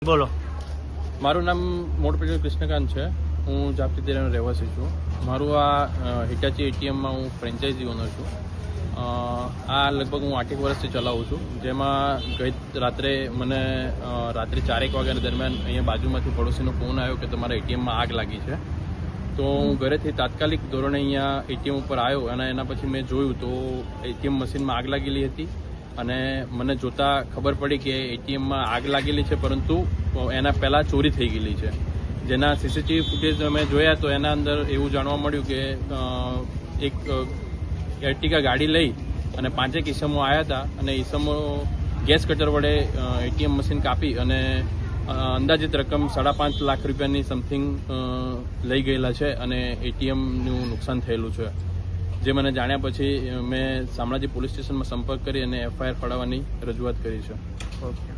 બોલો. મારું નામ મોટપેટ કૃષ્ણકાંત છે. હું જાપતી દેરાનો રહેવાસી છું. મારું આ હિટાચી એટીએમમાં હું ફ્રેન્ચાઇઝી ઓનર છું. આ લગભગ હું 8 વર્ષથી ચલાવું છું. જેમાં ગઈ રાત્રે મને રાત્રે 4 વાગ્યા દરમિયાન અહીંયા બાજુમાંથી પડોશીનો ફોન આવ્યો કે તમારા એટીએમમાં આગ લાગી છે. તો હું ઘરેથી તાત્કાલિક ધોરણે અહીંયા એટીએમ ઉપર આવ્યો અને એના પછી મેં જોયું તો એટીએમ મશીનમાં આગ લાગેલી હતી અને મને જોતા ખબર પડી કે એટીએમમાં આગ લાગેલી છે, પરંતુ એના પહેલાં ચોરી થઈ ગયેલી છે. જેના સીસીટીવી ફૂટેજ અમે જોયા તો એના અંદર એવું જાણવા મળ્યું કે એક એર્ટિગા ગાડી લઈ અને 5 ઈસમો આવ્યા હતા અને ઈસમો ગેસ કટર વડે એટીએમ મશીન કાપી અને અંદાજિત રકમ 5.5 લાખ રૂપિયાની સમથિંગ લઈ ગયેલા છે અને એટીએમનું નુકસાન થયેલું છે. જે મને જાણ્યા પછી મેં શામળાજી પોલીસ સ્ટેશનમાં સંપર્ક કરી અને એફઆઈઆર ફાળવવાની રજૂઆત કરી છે. ઓકે.